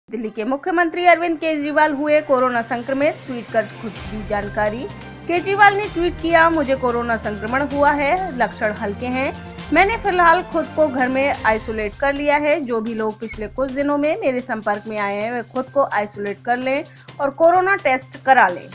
दिल्ली के मुख्यमंत्री अरविंद केजरीवाल हुए कोरोना संक्रमित, ट्वीट कर खुद दी जानकारी। केजरीवाल ने ट्वीट किया, मुझे कोरोना संक्रमण हुआ है, लक्षण हल्के हैं। मैंने फिलहाल खुद को घर में आइसोलेट कर लिया है। जो भी लोग पिछले कुछ दिनों में मेरे संपर्क में आए हैं वे खुद को आइसोलेट कर लें और कोरोना टेस्ट करा लें।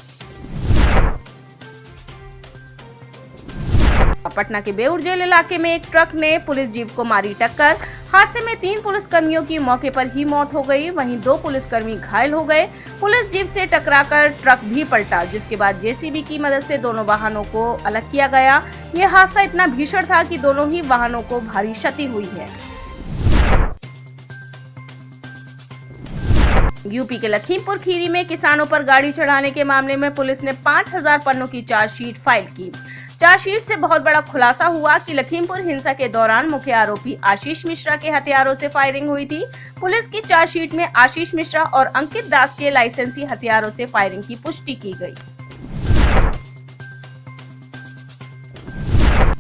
पटना के बेउर जेल इलाके में एक ट्रक ने पुलिस जीप को मारी टक्कर। हादसे में 3 पुलिसकर्मियों की मौके पर ही मौत हो गई, वहीं 2 पुलिसकर्मी घायल हो गए। पुलिस जीप से टकराकर ट्रक भी पलटा, जिसके बाद जेसीबी की मदद से दोनों वाहनों को अलग किया गया। यह हादसा इतना भीषण था कि दोनों ही वाहनों को भारी क्षति हुई है। यूपी के लखीमपुर खीरी में किसानों पर गाड़ी चढ़ाने के मामले में पुलिस ने 5000 पन्नों की चार्जशीट फाइल की। चार्जशीट से बहुत बड़ा खुलासा हुआ कि लखीमपुर हिंसा के दौरान मुख्य आरोपी आशीष मिश्रा के हथियारों से फायरिंग हुई थी। पुलिस की चार्जशीट में आशीष मिश्रा और अंकित दास के लाइसेंसी हथियारों से फायरिंग की पुष्टि की गई।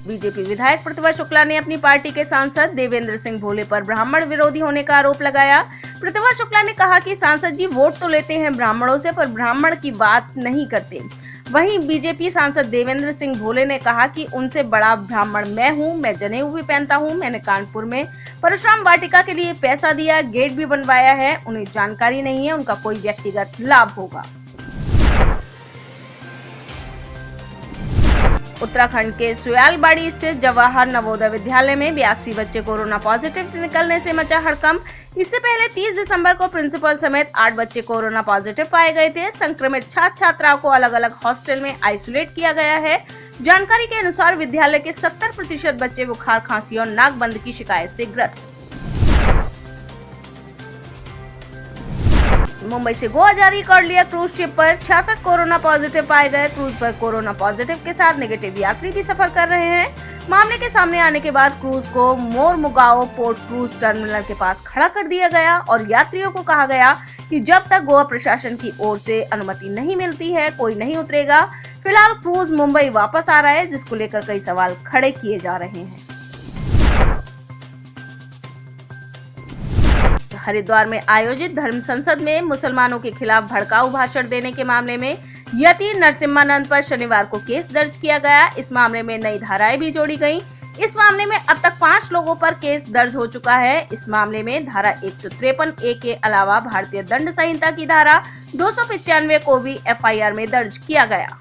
बीजेपी विधायक प्रतिभा शुक्ला ने अपनी पार्टी के सांसद देवेंद्र सिंह भोले पर ब्राह्मण विरोधी होने का आरोप लगाया। प्रतिभा शुक्ला ने कहा कि सांसद जी वोट तो लेते हैं ब्राह्मणों से, पर ब्राह्मण की बात नहीं करते। वहीं बीजेपी सांसद देवेंद्र सिंह भोले ने कहा कि उनसे बड़ा ब्राह्मण मैं हूं, मैं जनेऊ भी पहनता हूं, मैंने कानपुर में परशुराम वाटिका के लिए पैसा दिया, गेट भी बनवाया है, उन्हें जानकारी नहीं है उनका कोई व्यक्तिगत लाभ होगा। उत्तराखंड के सुयालबाड़ी स्थित जवाहर नवोदय विद्यालय में 82 बच्चे कोरोना पॉजिटिव निकलने से मचा हड़कंप। इससे पहले 30 दिसंबर को प्रिंसिपल समेत 8 बच्चे कोरोना पॉजिटिव पाए गए थे। संक्रमित छात्र छात्राओं को अलग अलग हॉस्टल में आइसोलेट किया गया है। जानकारी के अनुसार विद्यालय के 70% बच्चे बुखार, खांसी और नाक बंद की शिकायत से ग्रस्त। मुंबई से गोवा जारी कर लिया क्रूज शिप पर 66 कोरोना पॉजिटिव पाए गए। क्रूज पर कोरोना पॉजिटिव के साथ नेगेटिव यात्री भी सफर कर रहे हैं। मामले के सामने आने के बाद क्रूज को मोरमुगाओ पोर्ट क्रूज टर्मिनल के पास खड़ा कर दिया गया और यात्रियों को कहा गया कि जब तक गोवा प्रशासन की ओर से अनुमति नहीं मिलती है कोई नहीं उतरेगा। फिलहाल क्रूज मुंबई वापस आ रहा है, जिसको लेकर कई सवाल खड़े किए जा रहे हैं। हरिद्वार में आयोजित धर्म संसद में मुसलमानों के खिलाफ भड़काऊ भाषण देने के मामले में यति नरसिम्हानंद पर शनिवार को केस दर्ज किया गया। इस मामले में नई धाराएं भी जोड़ी गईं। इस मामले में अब तक 5 लोगों पर केस दर्ज हो चुका है। इस मामले में धारा 153A के अलावा भारतीय दंड संहिता की धारा 295 को भी FIR में दर्ज किया गया।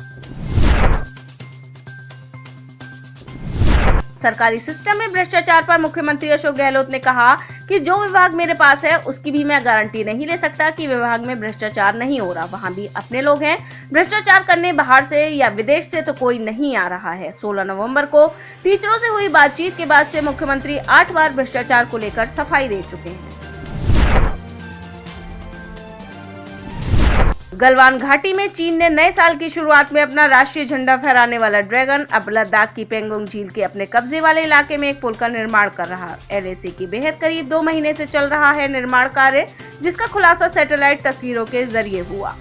सरकारी सिस्टम में भ्रष्टाचार पर मुख्यमंत्री अशोक गहलोत ने कहा कि जो विभाग मेरे पास है उसकी भी मैं गारंटी नहीं ले सकता कि विभाग में भ्रष्टाचार नहीं हो रहा। वहाँ भी अपने लोग हैं, भ्रष्टाचार करने बाहर से या विदेश से तो कोई नहीं आ रहा है। 16 नवंबर को टीचरों से हुई बातचीत के बाद से मुख्यमंत्री 8 बार भ्रष्टाचार को लेकर सफाई दे चुके हैं। गलवान घाटी में चीन ने नए साल की शुरुआत में अपना राष्ट्रीय झंडा फहराने वाला ड्रैगन अब लद्दाख की पेंगोंग झील के अपने कब्जे वाले इलाके में एक पुल का निर्माण कर रहा है। LAC की बेहद करीब 2 महीने से चल रहा है निर्माण कार्य, जिसका खुलासा सैटेलाइट तस्वीरों के जरिए हुआ।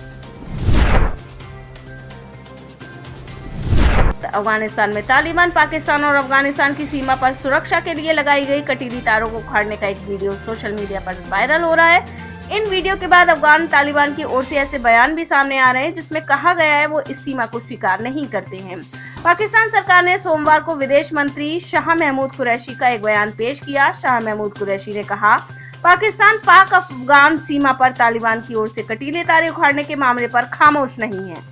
अफगानिस्तान में तालिबान पाकिस्तान और अफगानिस्तान की सीमा पर सुरक्षा के लिए लगाई गई कटीली तारों को उखाड़ने का एक वीडियो सोशल मीडिया पर वायरल हो रहा है। इन वीडियो के बाद अफगान तालिबान की ओर से ऐसे बयान भी सामने आ रहे हैं जिसमें कहा गया है वो इस सीमा को स्वीकार नहीं करते हैं। पाकिस्तान सरकार ने सोमवार को विदेश मंत्री शाह महमूद कुरैशी का एक बयान पेश किया। शाह महमूद कुरैशी ने कहा, पाकिस्तान पाक अफगान सीमा पर तालिबान की ओर से कटीले तारे उखाड़ने के मामले पर खामोश नहीं है।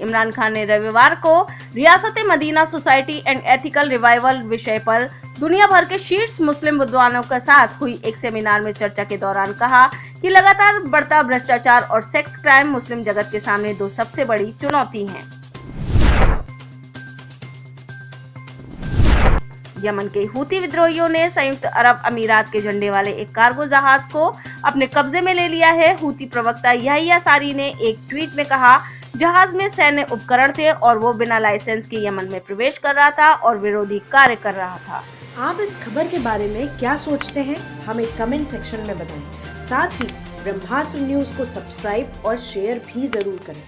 इमरान खान ने रविवार को रियासत Medina society and ethical revival विषय पर दुनिया भर के शीर्ष मुस्लिम विद्वानों के साथ हुई एक सेमिनार में चर्चा के दौरान कहा कि लगातार बढ़ता भ्रष्टाचार और सेक्स क्राइम मुस्लिम जगत के सामने 2 सबसे बड़ी चुनौती हैं। यमन के हूती विद्रोहियों ने संयुक्त अरब अमीरात के झंडे वाले एक कार्गो जहाज को अपने कब्जे में ले लिया है। हूती प्रवक्ता याहिया सारी ने एक ट्वीट में कहा, जहाज में सैन्य उपकरण थे और वो बिना लाइसेंस के यमन में प्रवेश कर रहा था और विरोधी कार्य कर रहा था। आप इस खबर के बारे में क्या सोचते हैं, हमें कमेंट सेक्शन में बताएं। साथ ही ब्रह्मास्त्र न्यूज को सब्सक्राइब और शेयर भी जरूर करें।